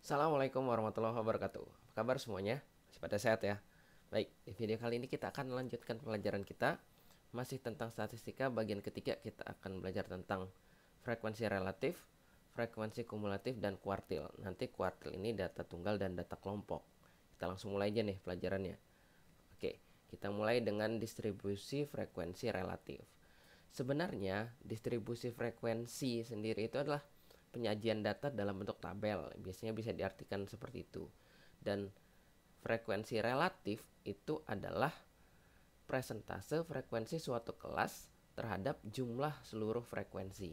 Assalamualaikum warahmatullahi wabarakatuh. Apa kabar semuanya? Masih pada sehat ya? Baik, di video kali ini kita akan melanjutkan pelajaran kita. Masih tentang statistika, bagian ketiga kita akan belajar tentang frekuensi relatif, frekuensi kumulatif, dan kuartil. Nanti kuartil ini data tunggal dan data kelompok. Kita langsung mulai aja nih pelajarannya. Oke, kita mulai dengan distribusi frekuensi relatif. Sebenarnya distribusi frekuensi sendiri itu adalah penyajian data dalam bentuk tabel. Biasanya bisa diartikan seperti itu. Dan frekuensi relatif itu adalah presentase frekuensi suatu kelas terhadap jumlah seluruh frekuensi.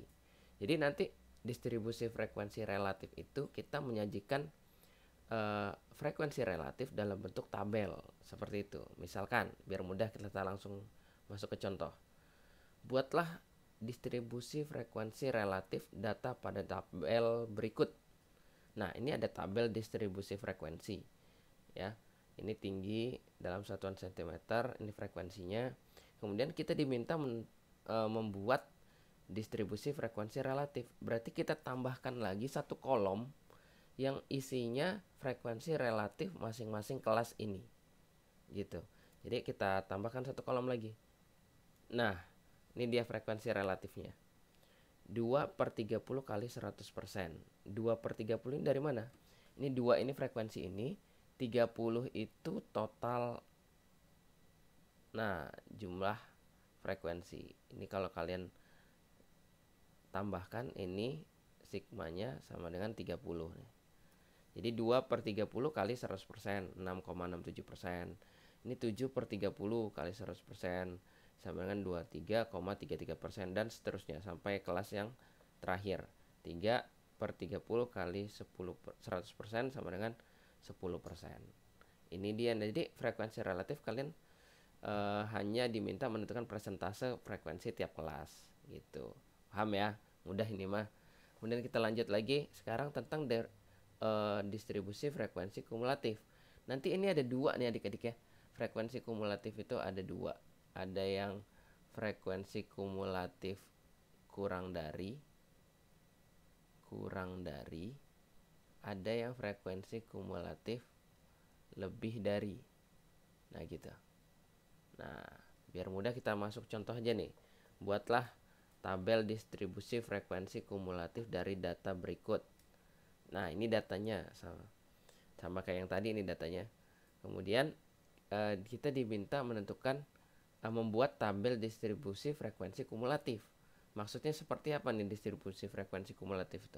Jadi nanti distribusi frekuensi relatif itu kita menyajikan frekuensi relatif dalam bentuk tabel seperti itu. Misalkan biar mudah kita langsung masuk ke contoh. Buatlah distribusi frekuensi relatif data pada tabel berikut. Nah, ini ada tabel distribusi frekuensi. Ya, ini tinggi dalam satuan sentimeter, ini frekuensinya. Kemudian kita diminta membuat distribusi frekuensi relatif. Berarti kita tambahkan lagi satu kolom yang isinya frekuensi relatif masing-masing kelas ini. Gitu. Jadi kita tambahkan satu kolom lagi. Nah, ini dia frekuensi relatifnya. 2/30 kali 100%. 2/30 ini dari mana? Ini 2 ini frekuensi ini, 30 itu total. Nah, jumlah frekuensi. Ini kalau kalian tambahkan ini sigmanya sama dengan 30 nih. Jadi 2/30 kali 100%, 6,67%. Ini 7/30 kali 100%, sama dengan 23,33%, dan seterusnya sampai kelas yang terakhir. 3/30 kali 100% sama dengan 10%. Ini dia. Jadi frekuensi relatif kalian hanya diminta menentukan persentase frekuensi tiap kelas gitu. Paham ya? Mudah ini mah. Kemudian kita lanjut lagi sekarang tentang distribusi frekuensi kumulatif. Nanti ini ada dua nih adik-adik ya. Frekuensi kumulatif itu ada dua. Ada yang frekuensi kumulatif kurang dari, ada yang frekuensi kumulatif lebih dari. Nah gitu. Nah, biar mudah kita masuk contoh aja nih. Buatlah tabel distribusi frekuensi kumulatif dari data berikut. Nah, ini datanya sama kayak yang tadi, ini datanya. Kemudian kita diminta menentukan membuat tabel distribusi frekuensi kumulatif. Maksudnya seperti apa nih distribusi frekuensi kumulatif itu?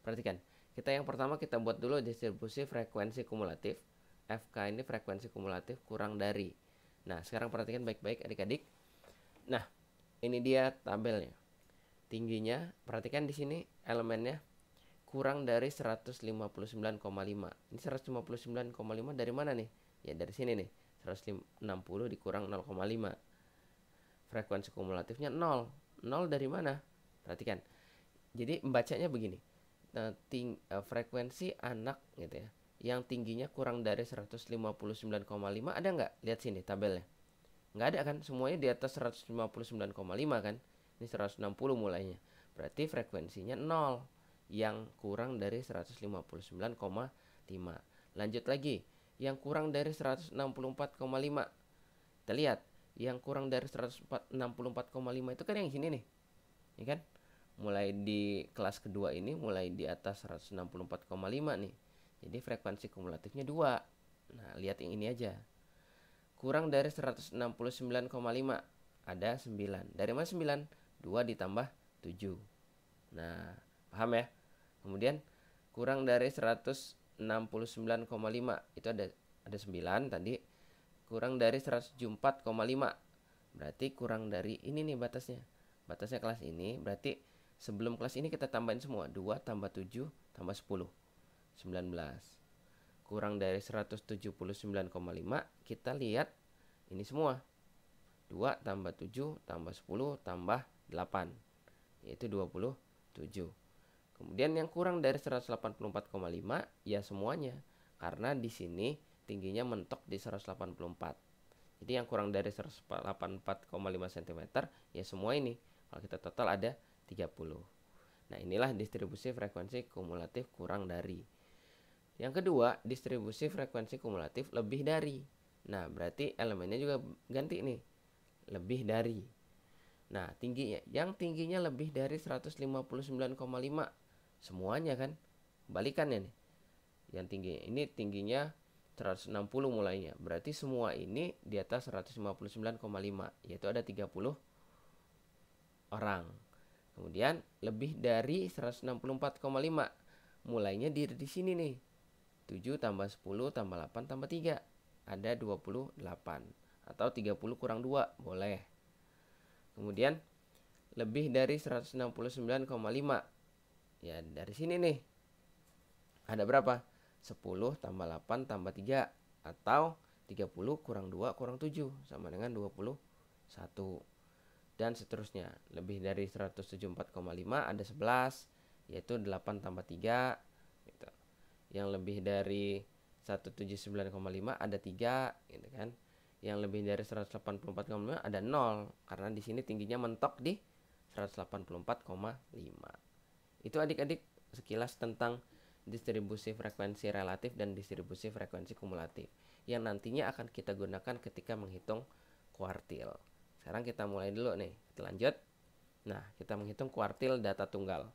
Perhatikan, kita yang pertama kita buat dulu distribusi frekuensi kumulatif. FK ini frekuensi kumulatif kurang dari. Nah, sekarang perhatikan baik-baik adik-adik. Nah, ini dia tabelnya. Tingginya, perhatikan di sini elemennya kurang dari 159,5. Ini 159,5 dari mana nih? Ya dari sini nih. 160 dikurang 0,5. Frekuensi kumulatifnya 0. 0 dari mana? Perhatikan. Jadi membacanya begini. Frekuensi anak gitu ya, yang tingginya kurang dari 159,5 ada nggak? Lihat sini tabelnya. Nggak ada kan? Semuanya di atas 159,5 kan? Ini 160 mulainya. Berarti frekuensinya 0, yang kurang dari 159,5. Lanjut lagi. Yang kurang dari 164,5. Kita lihat, yang kurang dari 164,5 itu kan yang sini nih. Ya kan? Mulai di kelas kedua ini mulai di atas 164,5 nih. Jadi frekuensi kumulatifnya 2. Nah, lihat yang ini aja. Kurang dari 169,5 ada 9. Dari mana 9? 2 ditambah 7. Nah, paham ya? Kemudian kurang dari 169,5 itu ada 9 tadi. Kurang dari 174,5. Berarti kurang dari ini nih batasnya. Batasnya kelas ini, berarti sebelum kelas ini kita tambahin semua. 2 tambah 7 tambah 10. 19. Kurang dari 179,5, kita lihat ini semua. 2 tambah 7 tambah 10 tambah 8, yaitu 27. Kemudian yang kurang dari 184,5 ya semuanya, karena di sini tingginya mentok di 184. Jadi yang kurang dari 184,5 cm ya semua ini. Kalau kita total ada 30. Nah, inilah distribusi frekuensi kumulatif kurang dari. Yang kedua, distribusi frekuensi kumulatif lebih dari. Nah, berarti elemennya juga ganti nih. Lebih dari. Nah, tingginya. Yang tingginya lebih dari 159,5. Semuanya kan. Balikannya nih. Yang tinggi ini tingginya 160 mulainya. Berarti semua ini di atas 159,5, yaitu ada 30 orang. Kemudian lebih dari 164,5. Mulainya di sini nih. 7 tambah 10 tambah 8 tambah 3. Ada 28. Atau 30 kurang 2, boleh. Kemudian lebih dari 169,5. Ya, dari sini nih. Ada berapa? 10 tambah 8 tambah 3. Atau 30 kurang 2 kurang 7. Sama dengan 21. Dan seterusnya. Lebih dari 174,5 ada 11. Yaitu 8 tambah 3. Gitu. Yang lebih dari 179,5 ada 3. Gitu kan. Yang lebih dari 184,5 ada 0. Karena di sini tingginya mentok di 184,5. Itu adik-adik sekilas tentang distribusi frekuensi relatif dan distribusi frekuensi kumulatif yang nantinya akan kita gunakan ketika menghitung kuartil. Sekarang kita mulai dulu nih, kita lanjut. Nah, kita menghitung kuartil data tunggal.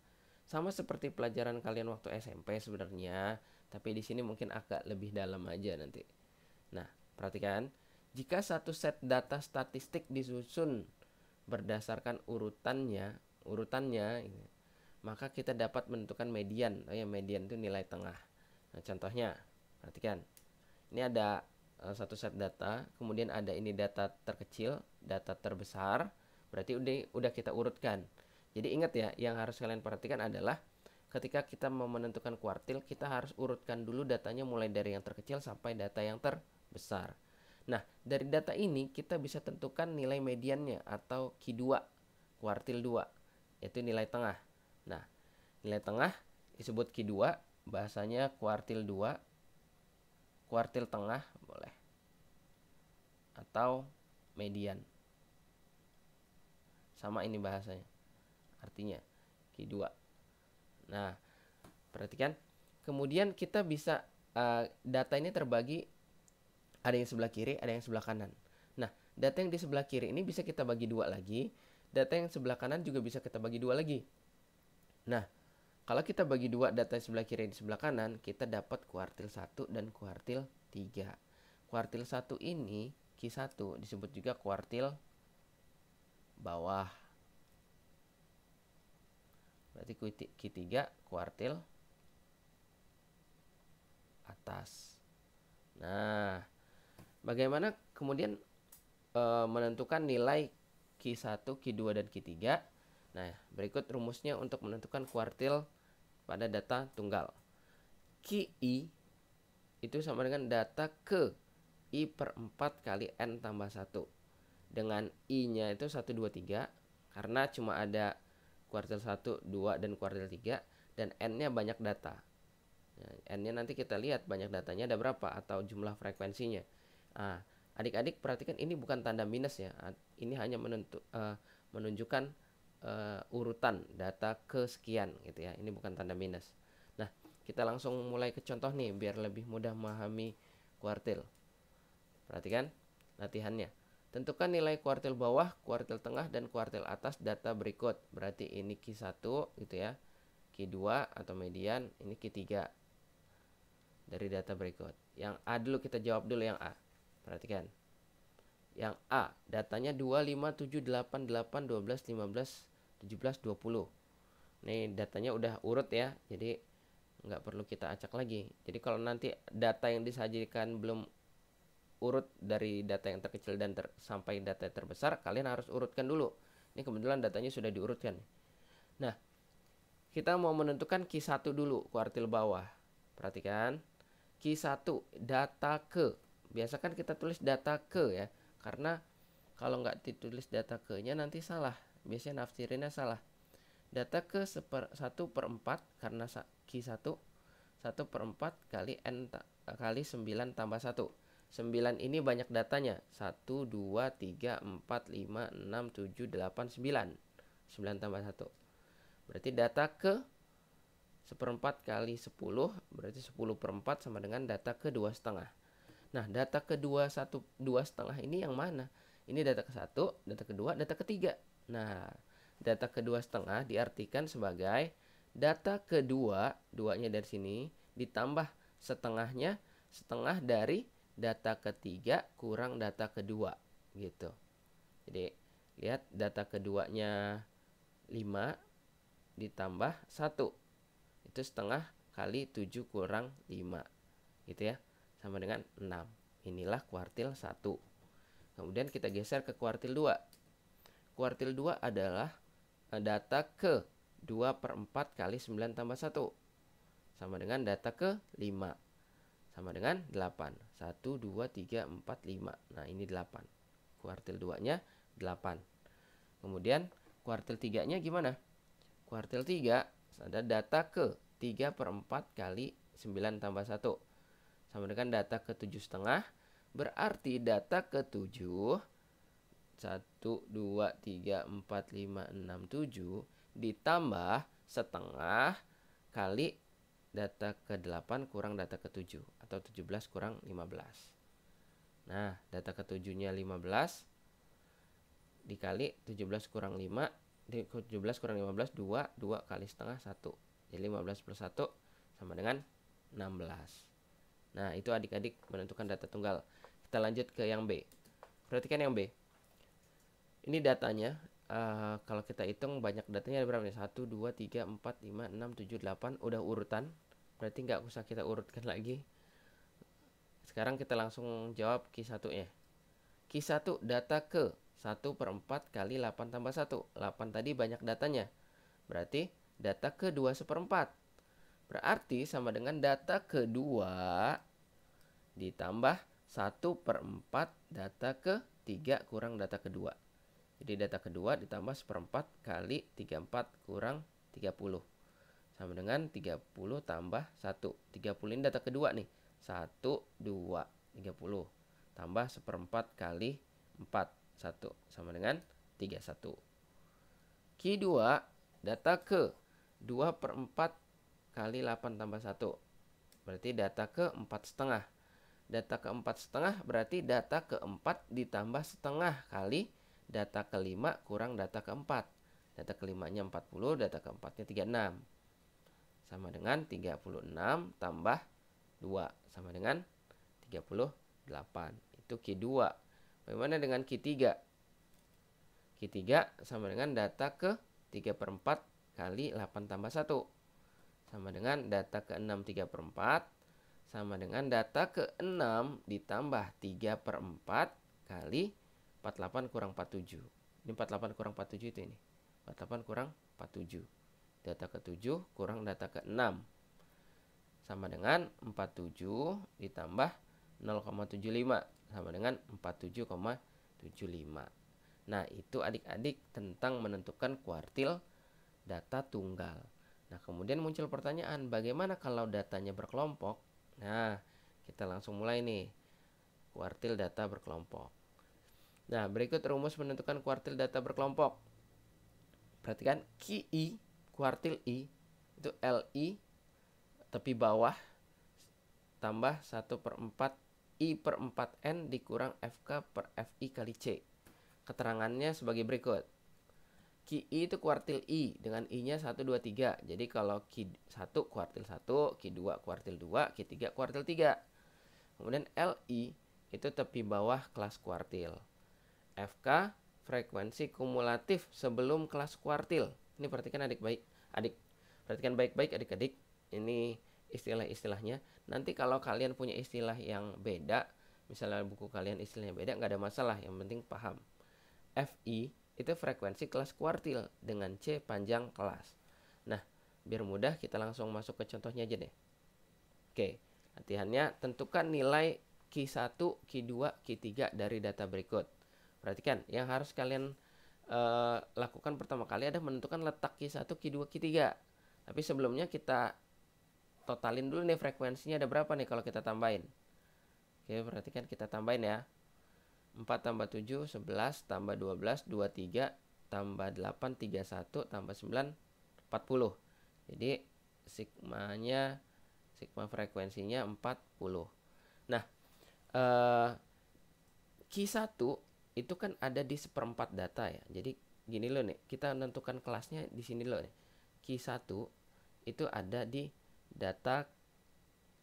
Sama seperti pelajaran kalian waktu SMP sebenarnya, tapi di sini mungkin agak lebih dalam aja nanti. Nah, perhatikan, jika satu set data statistik disusun berdasarkan urutannya, maka kita dapat menentukan median. Oh ya, median itu nilai tengah. Nah, contohnya, perhatikan. Ini ada satu set data, kemudian ada ini data terkecil, data terbesar. Berarti udah kita urutkan. Jadi ingat ya, yang harus kalian perhatikan adalah ketika kita mau menentukan kuartil, kita harus urutkan dulu datanya mulai dari yang terkecil sampai data yang terbesar. Nah, dari data ini kita bisa tentukan nilai mediannya atau Q2, kuartil 2, yaitu nilai tengah. Nah, nilai tengah disebut Q2, bahasanya kuartil 2, kuartil tengah boleh, atau median. Sama ini bahasanya, artinya Q2. Nah, perhatikan. Kemudian kita bisa, data ini terbagi, ada yang sebelah kiri, ada yang sebelah kanan. Nah, data yang di sebelah kiri ini bisa kita bagi dua lagi. Data yang sebelah kanan juga bisa kita bagi dua lagi. Nah, kalau kita bagi dua data sebelah kiri dan sebelah kanan, kita dapat kuartil 1 dan kuartil 3. Kuartil 1 ini, Q1, disebut juga kuartil bawah. Berarti Q3 kuartil atas. Nah, bagaimana kemudian menentukan nilai Q1, Q2, dan Q3? Nah, berikut rumusnya untuk menentukan kuartil pada data tunggal. QI itu sama dengan data ke I per 4 kali N tambah 1. Dengan I-nya itu 1, 2, 3. Karena cuma ada kuartil 1, 2, dan kuartil 3. Dan N-nya banyak data. Nah, N-nya nanti kita lihat banyak datanya ada berapa atau jumlah frekuensinya. Nah, adik-adik perhatikan ini bukan tanda minus ya. Ini hanya menunjukkan urutan data kesekian gitu ya. Ini bukan tanda minus. Nah, kita langsung mulai ke contoh nih biar lebih mudah memahami kuartil. Perhatikan latihannya. Tentukan nilai kuartil bawah, kuartil tengah, dan kuartil atas data berikut. Berarti ini Q1 gitu ya. Q2 atau median, ini Q3 dari data berikut. Yang A dulu kita jawab dulu yang A. Perhatikan. Yang A, datanya 2, 5, 7, 8, 8, 12, 15, 17, 20. Nih datanya udah urut ya, jadi nggak perlu kita acak lagi. Jadi kalau nanti data yang disajikan belum urut dari data yang terkecil dan sampai data yang terbesar, kalian harus urutkan dulu. Ini kebetulan datanya sudah diurutkan. Nah, kita mau menentukan Q1 dulu, kuartil bawah. Perhatikan, Q1 data ke. Biasakan kita tulis data ke ya, karena kalau nggak ditulis data ke-nya nanti salah. Biasanya nafsirinnya salah. Data ke 1 per 4 karena Q1 1 per 4 kali N kali 9 tambah 1. 9 ini banyak datanya. 1, 2, 3, 4, 5, 6, 7, 8, 9. 9 tambah 1. Berarti data ke 1/4 kali 10 berarti 10/4 sama dengan data ke 2,5. Nah, data kedua 2,5 ini yang mana? Ini data ke-1, data kedua, data ketiga. Nah, data kedua setengah diartikan sebagai data kedua, duanya dari sini, ditambah setengahnya, setengah dari data ketiga kurang data kedua, gitu. Jadi, lihat data keduanya 5 ditambah 1. Itu setengah kali 7 kurang 5, gitu ya. Sama dengan 6. Inilah kuartil 1. Kemudian kita geser ke kuartil 2. Kuartil 2 adalah data ke 2/4 kali 9 tambah 1. Sama dengan data ke 5. Sama dengan 8. 1, 2, 3, 4, 5. Nah, ini 8. Kuartil 2-nya 8. Kemudian kuartil 3-nya gimana? Kuartil 3 ada data ke 3/4 kali 9 tambah 1. Sama dengan data ke 7,5. Berarti data ke 7, 1, 2, 3, 4, 5, 6, 7 ditambah setengah kali data ke 8 kurang data ke 7 atau 17 kurang 15. Nah, data ke 7-nya 15 dikali 17 kurang 5, 17 kurang 15 2, 2 kali setengah 1. Jadi 15 plus 1 sama dengan 16. Nah, itu adik-adik menentukan data tunggal. Kita lanjut ke yang B. Perhatikan yang B. Ini datanya, kalau kita hitung banyak datanya ada berapa nih? 1, 2, 3, 4, 5, 6, 7, 8. Udah urutan. Berarti nggak usah kita urutkan lagi. Sekarang kita langsung jawab Q1-nya. Q1 data ke 1/4 kali 8 tambah 1. 8 tadi banyak datanya. Berarti data ke 2/4. Berarti sama dengan data kedua ditambah 1/4 data ke-3 kurang data kedua. Jadi data kedua ditambah 1/4 kali 34 kurang 30. Sama dengan 30 tambah 1. 30 ini data kedua nih. 1, 2, 30. Tambah 1/4 kali 4. 1. Sama dengan 31. Q2 data ke 2/4 kali 8 tambah 1. Berarti data ke 4,5. Data ke 4,5 berarti data ke-4 ditambah setengah kali data ke-5 kurang data ke-4. Data ke-5-nya 40, data ke-4-nya 36. Sama dengan 36 tambah 2. Sama dengan 38. Itu Q2. Bagaimana dengan Q3? Q3 sama dengan data ke 3/4 kali 8 tambah 1. Sama dengan data ke-6 3/4. Sama dengan data ke-6 ditambah 3/4 kali 48 kurang 47. Ini 48 kurang 47 itu ini. 48 kurang 47. Data ke-7 kurang data ke-6. Sama dengan 47 ditambah 0,75. Sama dengan 47,75. Nah, itu adik-adik tentang menentukan kuartil data tunggal. Nah, kemudian muncul pertanyaan, bagaimana kalau datanya berkelompok? Nah, kita langsung mulai nih. Kuartil data berkelompok. Nah, berikut rumus menentukan kuartil data berkelompok. Perhatikan, QI, kuartil I, itu LI, tepi bawah, tambah 1/4 I/4N dikurang FK per FI kali C. Keterangannya sebagai berikut. Q1 itu kuartil I dengan I-nya 1, 2, 3. Jadi kalau Q1 kuartil 1, Q2 kuartil 2, Q3 kuartil 3. Kemudian LI itu tepi bawah kelas kuartil. FK frekuensi kumulatif sebelum kelas kuartil. Ini perhatikan perhatikan baik-baik adik-adik. Ini istilah-istilahnya. Nanti kalau kalian punya istilah yang beda, misalnya buku kalian istilahnya beda, nggak ada masalah. Yang penting paham. FI itu frekuensi kelas kuartil dengan C panjang kelas. Nah, biar mudah kita langsung masuk ke contohnya aja deh. Oke, latihannya tentukan nilai Q1, Q2, Q3 dari data berikut. Perhatikan, yang harus kalian lakukan pertama kali adalah menentukan letak Q1, Q2, Q3. Tapi sebelumnya kita totalin dulu nih frekuensinya ada berapa nih kalau kita tambahin. Oke, perhatikan kita tambahin ya. 4 tambah 7, 11, tambah 12, 23, tambah 8, 31, tambah 9, 40. Jadi sigma frekuensinya 40. Nah, Q1 itu kan ada di seperempat data ya. Jadi gini loh nih, kita menentukan kelasnya di sini loh nih. Q1 itu ada di data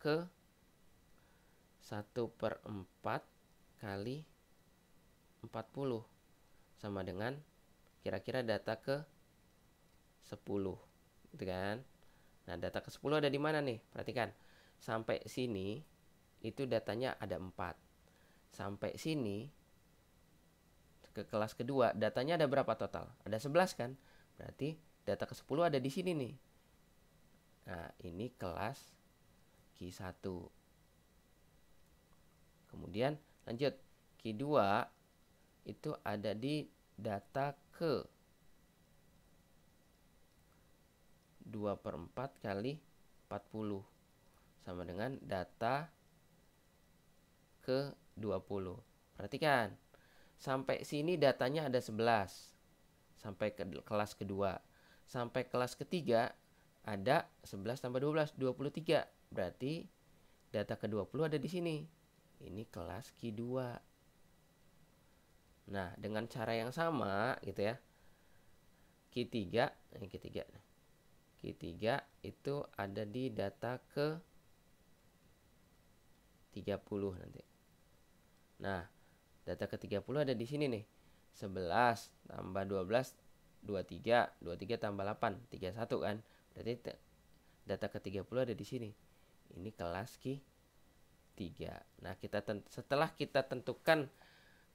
ke 1/4 kali 40 sama dengan kira-kira data ke 10 gitu kan. Nah, data ke 10 ada di mana nih? Perhatikan. Sampai sini itu datanya ada 4. Sampai sini ke kelas kedua datanya ada berapa total? Ada 11 kan? Berarti data ke 10 ada di sini nih. Nah, ini kelas Q1. Kemudian lanjut, Q2 itu ada di data ke 2/4 kali 40 sama dengan data ke 20. Perhatikan, sampai sini datanya ada 11 sampai ke kelas kedua. Sampai kelas ketiga ada 11 tambah 12, 23. Berarti data ke 20 ada di sini. Ini kelas Q2. Nah, dengan cara yang sama gitu ya. Q3 itu ada di data ke 30 nanti. Nah, data ke 30 ada di sini nih. 11 tambah 12 23, 23 tambah 8 31 kan. Berarti data ke 30 ada di sini. Ini kelas Q3. Nah, setelah kita tentukan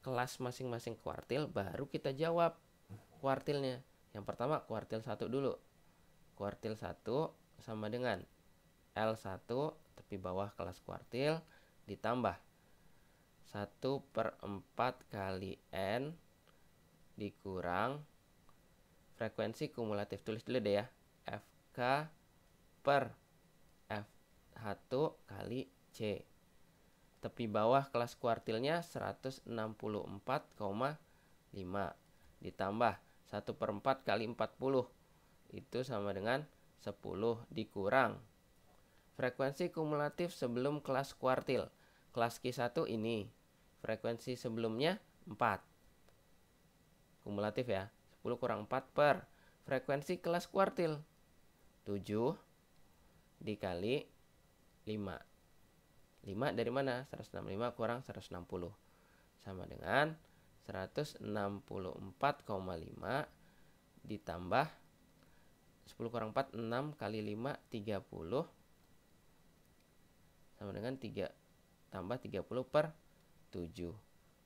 kelas masing-masing kuartil, baru kita jawab kuartilnya. Yang pertama kuartil 1 dulu. Kuartil 1 sama dengan L1 tepi bawah kelas kuartil ditambah 1/4 kali N dikurang frekuensi kumulatif. Tulis dulu deh ya. FK per F1 kali C. Tepi bawah kelas kuartilnya 164,5 ditambah 1/4 kali 40 itu sama dengan 10 dikurang frekuensi kumulatif sebelum kelas kuartil. Kelas Q1 ini frekuensi sebelumnya 4 kumulatif ya. 10 kurang 4 per frekuensi kelas kuartil 7 dikali 5. 5 dari mana? 165 kurang 160 sama dengan 164,5 ditambah 10 kurang 4 6 kali 5 30 sama dengan 3 tambah 30 per 7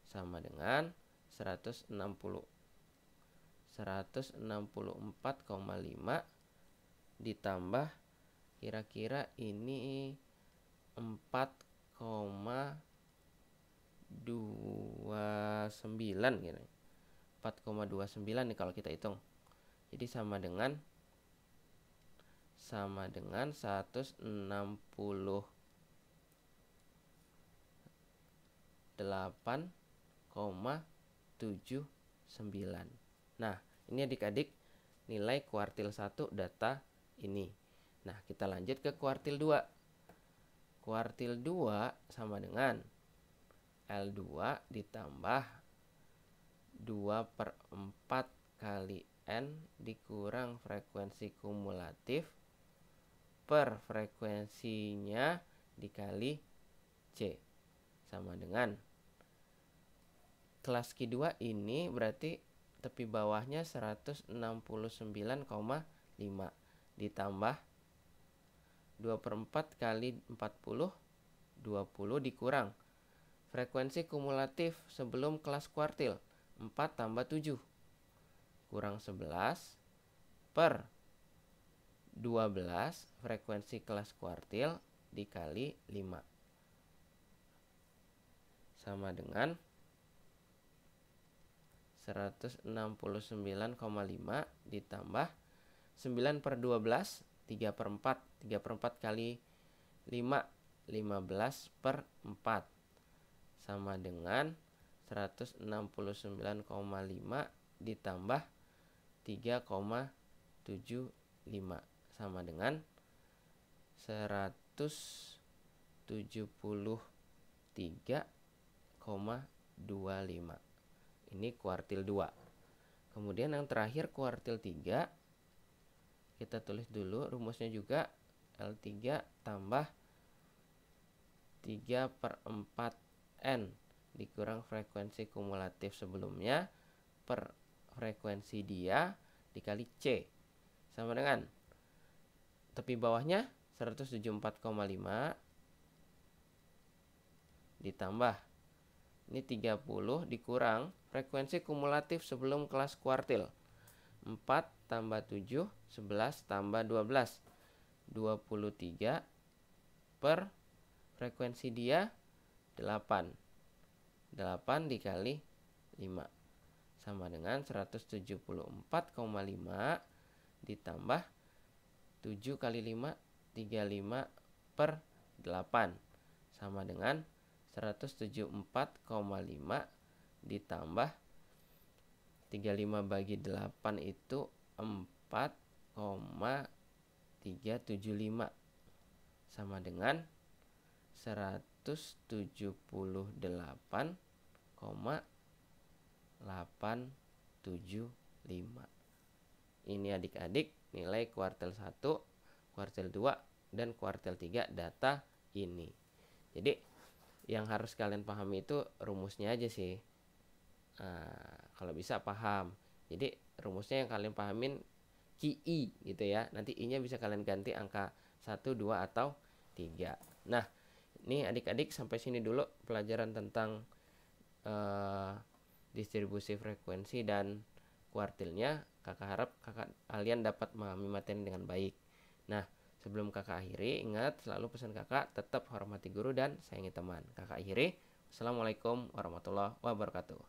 sama dengan 164,5 ditambah kira-kira ini 4,29 gitu. 4,29 nih kalau kita hitung. Jadi sama dengan 168,79. Nah, ini adik-adik nilai kuartil 1 data ini. Nah, kita lanjut ke kuartil 2. Kuartil 2 sama dengan L2 ditambah 2/4 kali N dikurang frekuensi kumulatif per frekuensinya dikali C sama dengan kelas Q2 ini berarti tepi bawahnya 169,5 ditambah 2/4 kali 40 20 dikurang frekuensi kumulatif sebelum kelas kuartil 4 tambah 7 kurang 11 per 12 frekuensi kelas kuartil dikali 5 sama dengan 169,5 ditambah 9 per 12 3/4 3/4 kali 5 15 per 4 sama dengan 169,5 ditambah 3,75 sama dengan 173,25. Ini kuartil 2. Kemudian yang terakhir kuartil 3, kita tulis dulu rumusnya juga. L3 tambah 3/4N dikurang frekuensi kumulatif sebelumnya per frekuensi dia dikali C, sama dengan tepi bawahnya 174,5 ditambah ini 30 dikurang frekuensi kumulatif sebelum kelas kuartil. 4 tambah 7, 11 tambah 12, 23 per frekuensi dia 8. 8 dikali 5 sama dengan 174,5 ditambah 7 kali 5, 35 per 8 sama dengan 174,5 ditambah 35 bagi 8 itu 4,375 sama dengan 178,875. Ini adik-adik nilai kuartil 1, kuartil 2, dan kuartil 3 data ini. Jadi yang harus kalian pahami itu rumusnya aja sih. Kalau bisa paham. Jadi rumusnya yang kalian pahamin QI gitu ya. Nanti I-nya bisa kalian ganti angka 1, 2, atau 3. Nah, ini adik-adik sampai sini dulu pelajaran tentang distribusi frekuensi dan kuartilnya. Kakak harap kalian dapat memahami materi dengan baik. Nah, sebelum kakak akhiri, ingat selalu pesan kakak, tetap hormati guru dan sayangi teman. Kakak akhiri, Assalamualaikum warahmatullahi wabarakatuh.